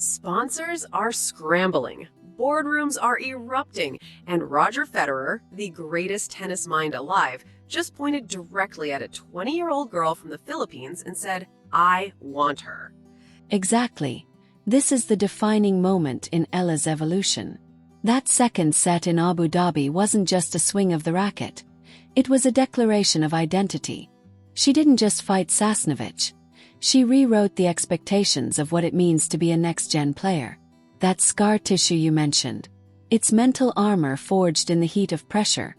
Sponsors are scrambling, boardrooms are erupting, and Roger Federer, the greatest tennis mind alive, just pointed directly at a 20-year-old girl from the Philippines and said, "I want her." Exactly. This is the defining moment in Eala's evolution. That second set in Abu Dhabi wasn't just a swing of the racket. It was a declaration of identity. She didn't just fight Sasnovich. She rewrote the expectations of what it means to be a next-gen player. That scar tissue you mentioned. It's mental armor forged in the heat of pressure,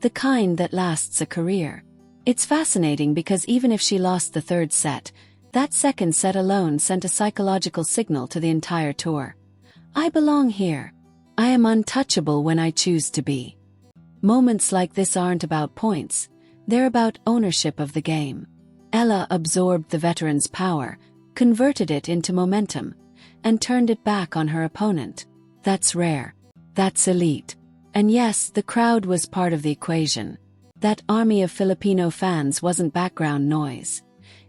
the kind that lasts a career. It's fascinating because even if she lost the third set, that second set alone sent a psychological signal to the entire tour. I belong here. I am untouchable when I choose to be. Moments like this aren't about points. They're about ownership of the game. Eala absorbed the veteran's power, converted it into momentum, and turned it back on her opponent. That's rare. That's elite. And yes, the crowd was part of the equation. That army of Filipino fans wasn't background noise.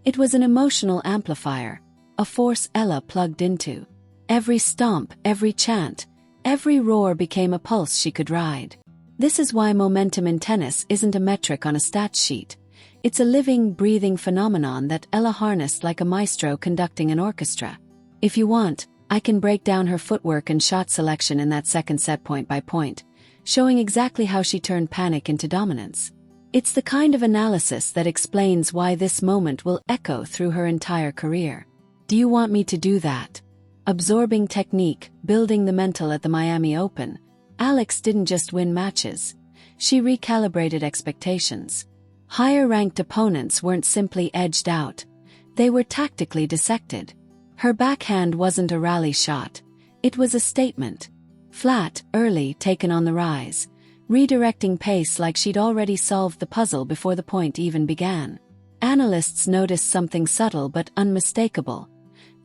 It was an emotional amplifier, a force Eala plugged into. Every stomp, every chant, every roar became a pulse she could ride. This is why momentum in tennis isn't a metric on a stat sheet. It's a living, breathing phenomenon that Eala harnessed like a maestro conducting an orchestra. If you want, I can break down her footwork and shot selection in that second set point by point, showing exactly how she turned panic into dominance. It's the kind of analysis that explains why this moment will echo through her entire career. Do you want me to do that? Absorbing technique, building the mental at the Miami Open, Alex didn't just win matches. She recalibrated expectations. Higher-ranked opponents weren't simply edged out. They were tactically dissected. Her backhand wasn't a rally shot. It was a statement. Flat, early, taken on the rise, redirecting pace like she'd already solved the puzzle before the point even began. Analysts noticed something subtle but unmistakable.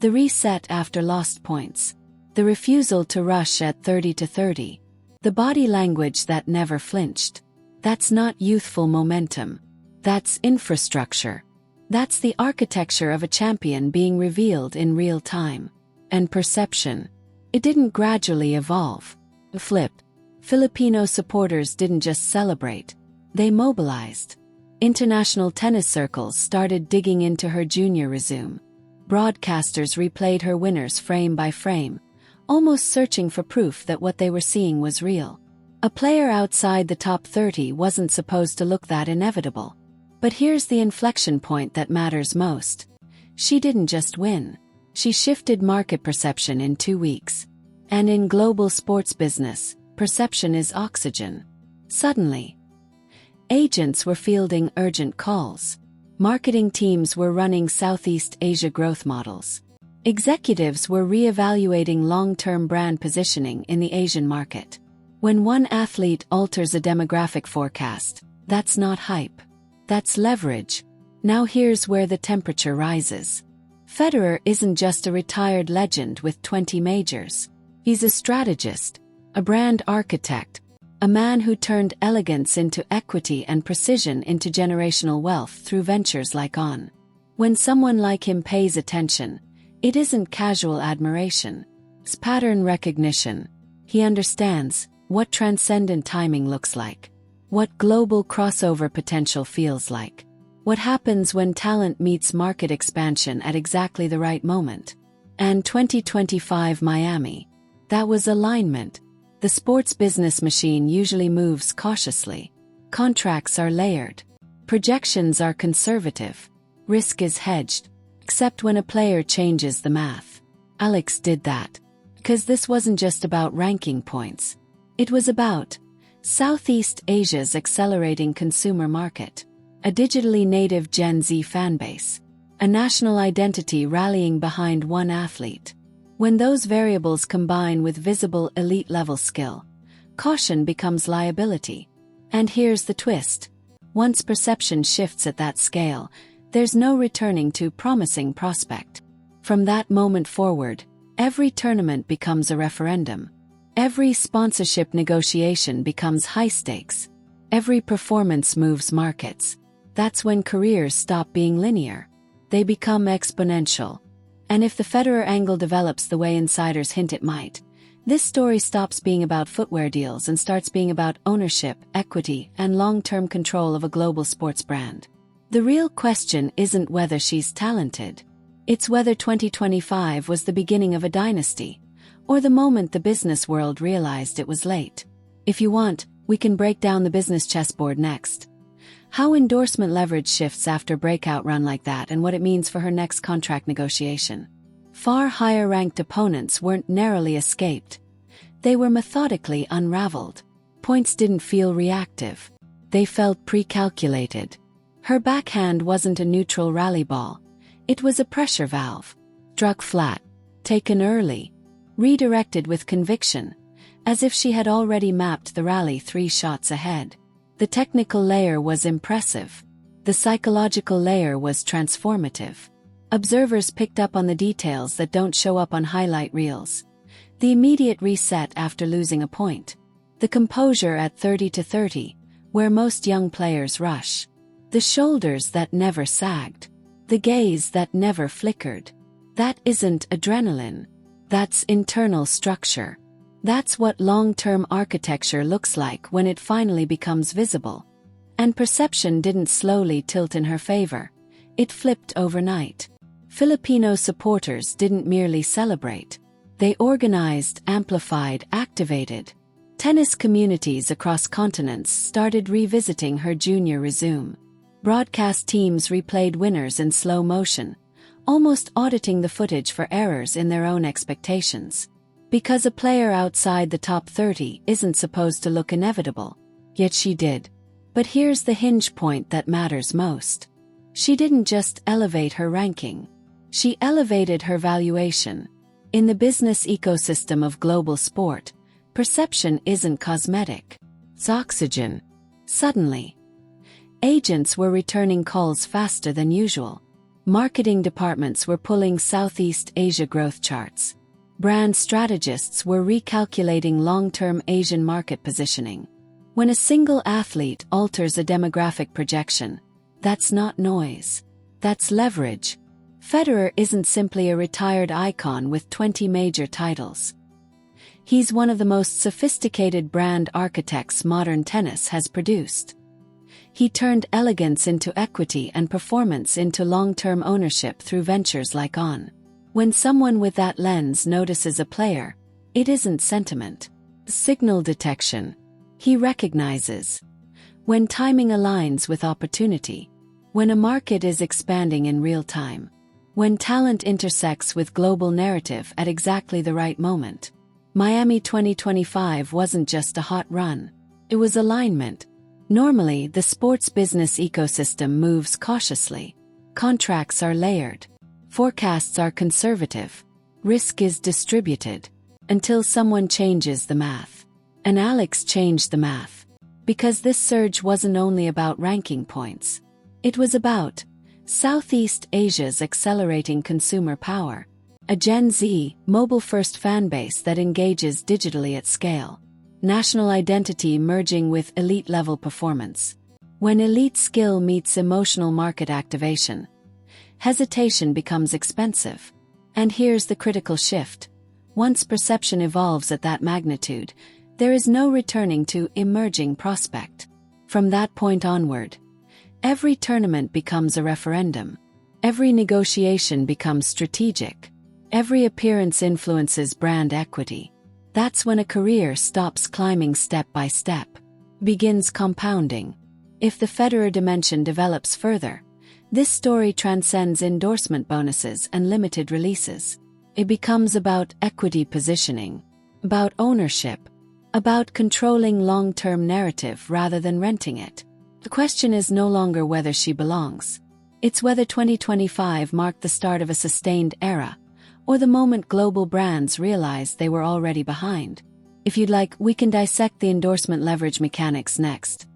The reset after lost points. The refusal to rush at 30-30. The body language that never flinched. That's not youthful momentum. That's infrastructure. That's the architecture of a champion being revealed in real time. And perception. It didn't gradually evolve. Flip. Filipino supporters didn't just celebrate. They mobilized. International tennis circles started digging into her junior resume. Broadcasters replayed her winners frame by frame, almost searching for proof that what they were seeing was real. A player outside the top 30 wasn't supposed to look that inevitable. But here's the inflection point that matters most. She didn't just win. She shifted market perception in 2 weeks. And in global sports business, perception is oxygen. Suddenly, agents were fielding urgent calls. Marketing teams were running Southeast Asia growth models. Executives were re-evaluating long-term brand positioning in the Asian market. When one athlete alters a demographic forecast, that's not hype. That's leverage. Now here's where the temperature rises. Federer isn't just a retired legend with 20 majors. He's a strategist, a brand architect, a man who turned elegance into equity and precision into generational wealth through ventures like On. When someone like him pays attention, it isn't casual admiration. It's pattern recognition. He understands what transcendent timing looks like. What global crossover potential feels like. What happens when talent meets market expansion at exactly the right moment. And 2025 Miami. That was alignment. The sports business machine usually moves cautiously. Contracts are layered. Projections are conservative. Risk is hedged. Except when a player changes the math. Alex did that. Because this wasn't just about ranking points. It was about Southeast Asia's accelerating consumer market, a digitally native Gen Z fanbase, a national identity rallying behind one athlete. When those variables combine with visible elite-level skill, caution becomes liability. And here's the twist. Once perception shifts at that scale, there's no returning to promising prospect. From that moment forward, every tournament becomes a referendum. Every sponsorship negotiation becomes high stakes. Every performance moves markets. That's when careers stop being linear. They become exponential. And if the Federer angle develops the way insiders hint it might, this story stops being about footwear deals and starts being about ownership, equity, and long-term control of a global sports brand. The real question isn't whether she's talented. It's whether 2025 was the beginning of a dynasty, or the moment the business world realized it was late. If you want, we can break down the business chessboard next. How endorsement leverage shifts after breakout run like that and what it means for her next contract negotiation. Far higher-ranked opponents weren't narrowly escaped. They were methodically unraveled. Points didn't feel reactive. They felt pre-calculated. Her backhand wasn't a neutral rally ball. It was a pressure valve. Struck flat. Taken early. Redirected with conviction, as if she had already mapped the rally 3 shots ahead. The technical layer was impressive. The psychological layer was transformative. Observers picked up on the details that don't show up on highlight reels. The immediate reset after losing a point. The composure at 30-30, where most young players rush. The shoulders that never sagged. The gaze that never flickered. That isn't adrenaline. That's internal structure. That's what long-term architecture looks like when it finally becomes visible. And perception didn't slowly tilt in her favor. It flipped overnight. Filipino supporters didn't merely celebrate. They organized, amplified, activated. Tennis communities across continents started revisiting her junior resume. Broadcast teams replayed winners in slow motion, almost auditing the footage for errors in their own expectations. Because a player outside the top 30 isn't supposed to look inevitable. Yet she did. But here's the hinge point that matters most. She didn't just elevate her ranking. She elevated her valuation. In the business ecosystem of global sport, perception isn't cosmetic. It's oxygen. Suddenly, agents were returning calls faster than usual. Marketing departments were pulling Southeast Asia growth charts. Brand strategists were recalculating long-term Asian market positioning. When a single athlete alters a demographic projection, that's not noise. That's leverage. Federer isn't simply a retired icon with 20 major titles. He's one of the most sophisticated brand architects modern tennis has produced. He turned elegance into equity and performance into long-term ownership through ventures like On. When someone with that lens notices a player, it isn't sentiment. Signal detection. He recognizes when timing aligns with opportunity, when a market is expanding in real time, when talent intersects with global narrative at exactly the right moment. Miami 2025 wasn't just a hot run. It was alignment. Normally, the sports business ecosystem moves cautiously. Contracts are layered. Forecasts are conservative. Risk is distributed. Until someone changes the math. And Alex changed the math. Because this surge wasn't only about ranking points. It was about Southeast Asia's accelerating consumer power. A Gen Z, mobile-first fanbase that engages digitally at scale. National identity merging with elite-level performance. When elite skill meets emotional market activation, hesitation becomes expensive. And here's the critical shift. Once perception evolves at that magnitude, there is no returning to emerging prospect. From that point onward, every tournament becomes a referendum. Every negotiation becomes strategic. Every appearance influences brand equity. That's when a career stops climbing step by step, begins compounding. If the Federer dimension develops further, this story transcends endorsement bonuses and limited releases. It becomes about equity positioning, about ownership, about controlling long-term narrative rather than renting it. The question is no longer whether she belongs. It's whether 2025 marked the start of a sustained era, or the moment global brands realized they were already behind. If you'd like, we can dissect the endorsement leverage mechanics next.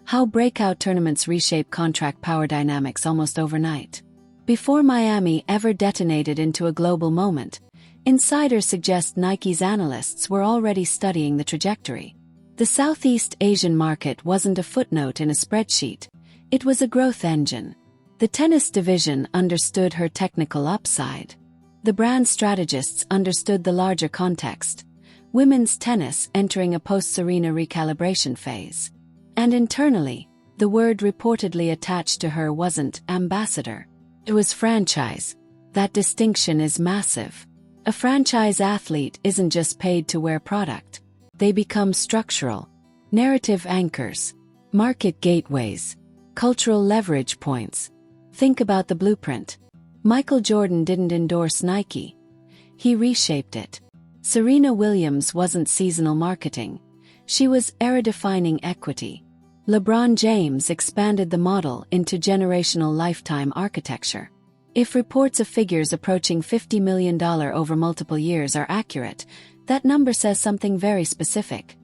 How breakout tournaments reshape contract power dynamics almost overnight. Before Miami ever detonated into a global moment, insiders suggest Nike's analysts were already studying the trajectory. The Southeast Asian market wasn't a footnote in a spreadsheet, it was a growth engine. The tennis division understood her technical upside. The brand strategists understood the larger context. Women's tennis entering a post-Serena recalibration phase. And internally, the word reportedly attached to her wasn't ambassador. It was franchise. That distinction is massive. A franchise athlete isn't just paid to wear product. They become structural, narrative anchors, market gateways, cultural leverage points. Think about the blueprint. Michael Jordan didn't endorse Nike. He reshaped it. Serena Williams wasn't seasonal marketing. She was era-defining equity. LeBron James expanded the model into generational lifetime architecture. If reports of figures approaching $50 million over multiple years are accurate, that number says something very specific.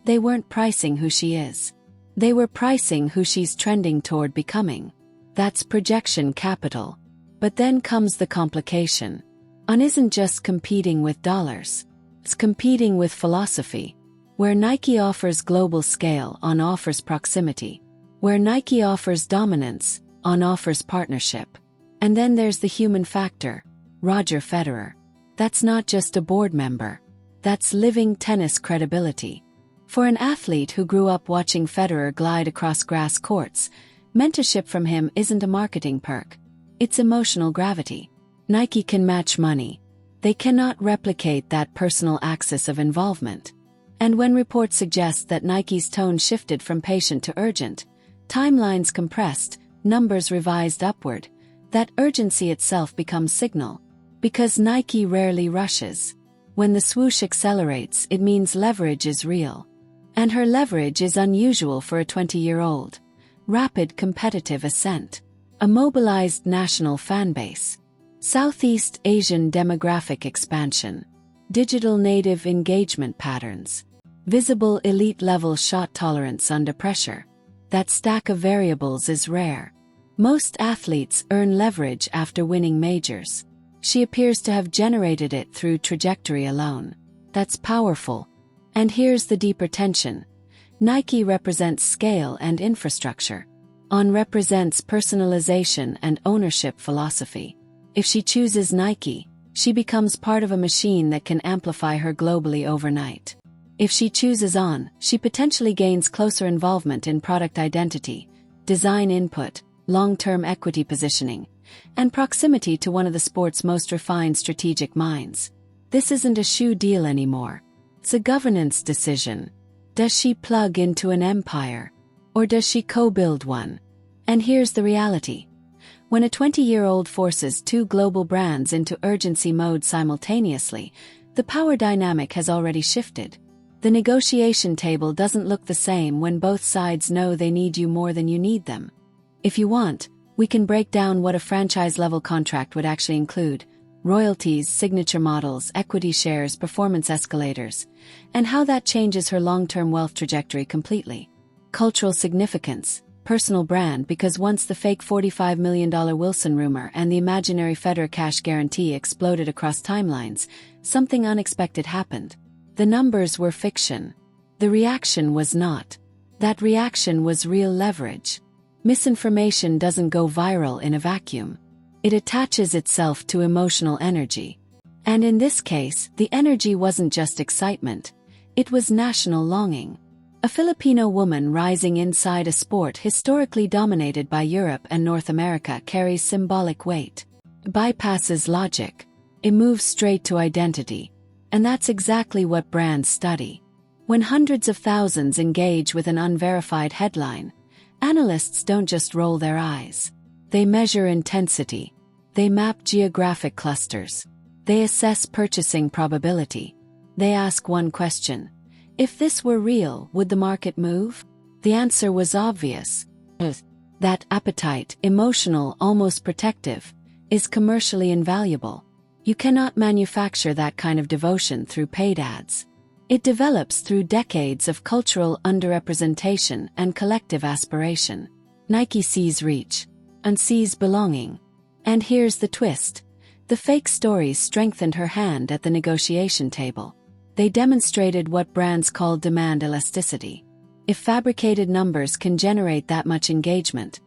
They weren't pricing who she is. They were pricing who she's trending toward becoming. That's projection capital. But then comes the complication. On isn't just competing with dollars. It's competing with philosophy. Where Nike offers global scale, On offers proximity. Where Nike offers dominance, On offers partnership. And then there's the human factor. Roger Federer. That's not just a board member. That's living tennis credibility. For an athlete who grew up watching Federer glide across grass courts, mentorship from him isn't a marketing perk. It's emotional gravity. Nike can match money. They cannot replicate that personal axis of involvement. And when reports suggest that Nike's tone shifted from patient to urgent, timelines compressed, numbers revised upward, that urgency itself becomes signal. Because Nike rarely rushes. When the swoosh accelerates, it means leverage is real. And her leverage is unusual for a 20-year-old. Rapid competitive ascent. A mobilized national fanbase. Southeast Asian demographic expansion. Digital native engagement patterns. Visible elite-level shot tolerance under pressure. That stack of variables is rare. Most athletes earn leverage after winning majors. She appears to have generated it through trajectory alone. That's powerful. And here's the deeper tension. Nike represents scale and infrastructure. On represents personalization and ownership philosophy. If she chooses Nike, she becomes part of a machine that can amplify her globally overnight. If she chooses On, she potentially gains closer involvement in product identity, design input, long-term equity positioning, and proximity to one of the sport's most refined strategic minds. This isn't a shoe deal anymore. It's a governance decision. Does she plug into an empire? Or does she co-build one? And here's the reality. When a 20-year-old forces two global brands into urgency mode simultaneously, the power dynamic has already shifted. The negotiation table doesn't look the same when both sides know they need you more than you need them. If you want, we can break down what a franchise-level contract would actually include: royalties, signature models, equity shares, performance escalators, and how that changes her long-term wealth trajectory completely. Cultural significance, personal brand, because once the fake $45 million Wilson rumor and the imaginary Federer cash guarantee exploded across timelines, something unexpected happened. The numbers were fiction. The reaction was not. That reaction was real leverage. Misinformation doesn't go viral in a vacuum. It attaches itself to emotional energy. And in this case, the energy wasn't just excitement. It was national longing. A Filipino woman rising inside a sport historically dominated by Europe and North America carries symbolic weight. It bypasses logic. It moves straight to identity. And that's exactly what brands study. When hundreds of thousands engage with an unverified headline, analysts don't just roll their eyes. They measure intensity. They map geographic clusters. They assess purchasing probability. They ask one question: if this were real, would the market move? The answer was obvious. That appetite, emotional, almost protective, is commercially invaluable. You cannot manufacture that kind of devotion through paid ads. It develops through decades of cultural underrepresentation and collective aspiration. Nike sees reach and sees belonging. And here's the twist. The fake stories strengthened her hand at the negotiation table. They demonstrated what brands call demand elasticity. If fabricated numbers can generate that much engagement,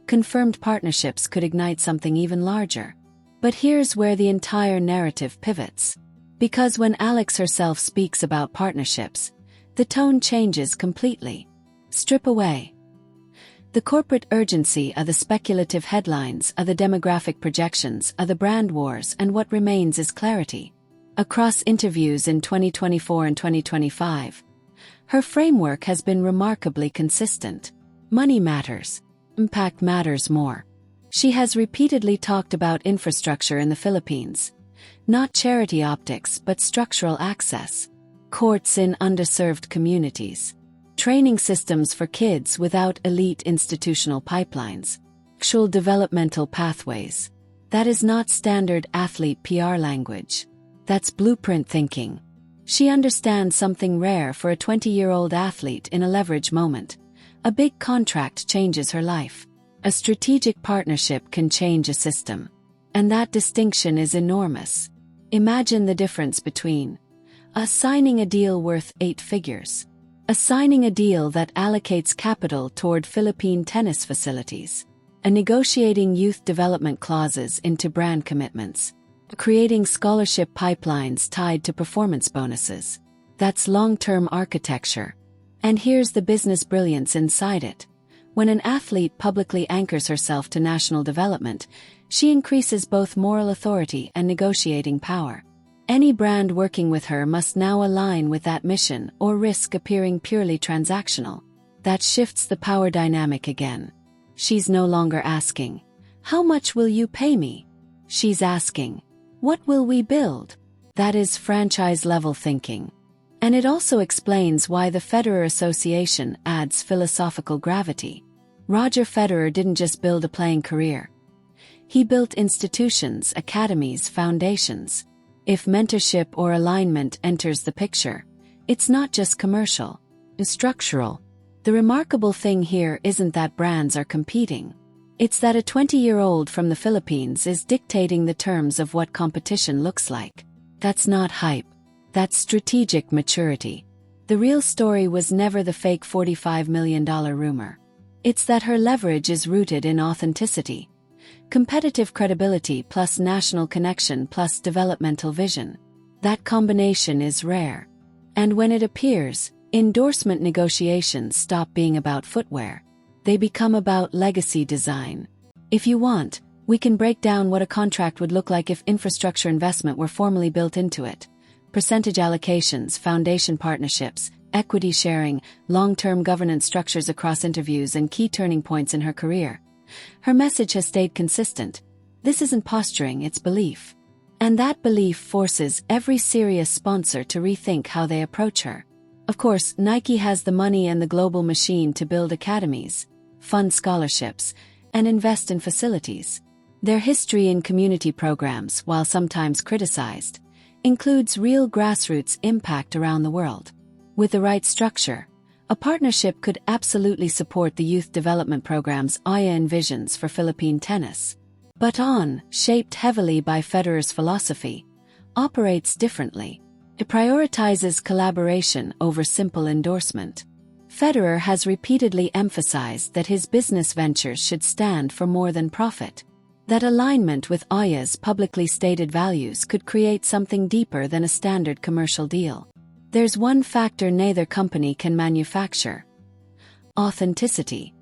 confirmed partnerships could ignite something even larger. But here's where the entire narrative pivots. Because when Alex herself speaks about partnerships, the tone changes completely. Strip away the corporate urgency of the speculative headlines, of the demographic projections, of the brand wars, and what remains is clarity. Across interviews in 2024 and 2025, her framework has been remarkably consistent. Money matters. Impact matters more. She has repeatedly talked about infrastructure in the Philippines. Not charity optics, but structural access. Courts in underserved communities. Training systems for kids without elite institutional pipelines. Actual developmental pathways. That is not standard athlete PR language. That's blueprint thinking. She understands something rare for a 20-year-old athlete in a leverage moment. A big contract changes her life. A strategic partnership can change a system. And that distinction is enormous. Imagine the difference between signing a deal worth 8 figures. Signing a deal that allocates capital toward Philippine tennis facilities. Negotiating youth development clauses into brand commitments. Creating scholarship pipelines tied to performance bonuses. That's long-term architecture. And here's the business brilliance inside it. When an athlete publicly anchors herself to national development, she increases both moral authority and negotiating power. Any brand working with her must now align with that mission or risk appearing purely transactional. That shifts the power dynamic again. She's no longer asking, "How much will you pay me?" She's asking, "What will we build?" That is franchise-level thinking. And it also explains why the Federer Association adds philosophical gravity. Roger Federer didn't just build a playing career. He built institutions, academies, foundations. If mentorship or alignment enters the picture, it's not just commercial, it's structural. The remarkable thing here isn't that brands are competing. It's that a 20-year-old from the Philippines is dictating the terms of what competition looks like. That's not hype. That's strategic maturity. The real story was never the fake $45 million rumor. It's that her leverage is rooted in authenticity. Competitive credibility plus national connection plus developmental vision. That combination is rare. And when it appears, endorsement negotiations stop being about footwear. They become about legacy design. If you want, we can break down what a contract would look like if infrastructure investment were formally built into it. Percentage allocations, foundation partnerships, equity sharing, long-term governance structures across interviews, and key turning points in her career. Her message has stayed consistent. This isn't posturing, it's belief. And that belief forces every serious sponsor to rethink how they approach her. Of course, Nike has the money and the global machine to build academies, fund scholarships, and invest in facilities. Their history in community programs, while sometimes criticized, includes real grassroots impact around the world. With the right structure, a partnership could absolutely support the youth development programs Aya envisions for Philippine tennis. But On, shaped heavily by Federer's philosophy, operates differently. It prioritizes collaboration over simple endorsement. Federer has repeatedly emphasized that his business ventures should stand for more than profit. That alignment with Aya's publicly stated values could create something deeper than a standard commercial deal. There's one factor neither company can manufacture: authenticity.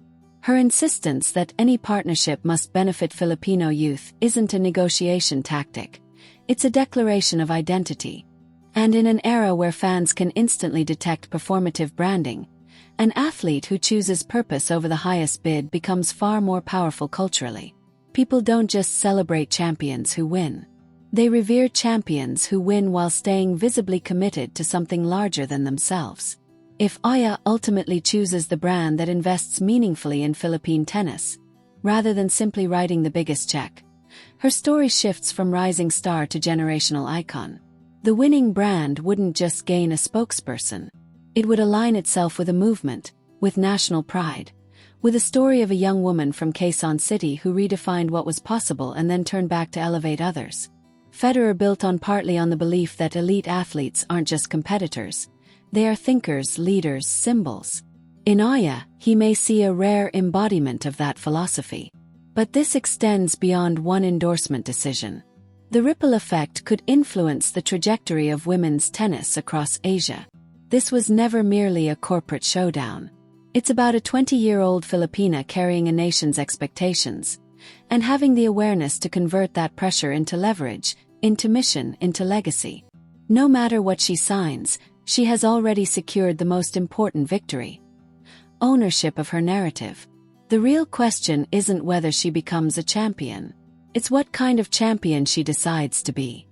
Her insistence that any partnership must benefit Filipino youth isn't a negotiation tactic. It's a declaration of identity. And in an era where fans can instantly detect performative branding, an athlete who chooses purpose over the highest bid becomes far more powerful culturally. People don't just celebrate champions who win. They revere champions who win while staying visibly committed to something larger than themselves. If Aya ultimately chooses the brand that invests meaningfully in Philippine tennis, rather than simply writing the biggest check, her story shifts from rising star to generational icon. The winning brand wouldn't just gain a spokesperson. It would align itself with a movement, with national pride, with a story of a young woman from Quezon City who redefined what was possible and then turned back to elevate others. Federer built partly on the belief that elite athletes aren't just competitors. They are thinkers, leaders, symbols. In Aya, he may see a rare embodiment of that philosophy. But this extends beyond one endorsement decision. The ripple effect could influence the trajectory of women's tennis across Asia. This was never merely a corporate showdown. It's about a 20-year-old Filipina carrying a nation's expectations, and having the awareness to convert that pressure into leverage, into mission, into legacy. No matter what she signs, she has already secured the most important victory: ownership of her narrative. The real question isn't whether she becomes a champion. It's what kind of champion she decides to be.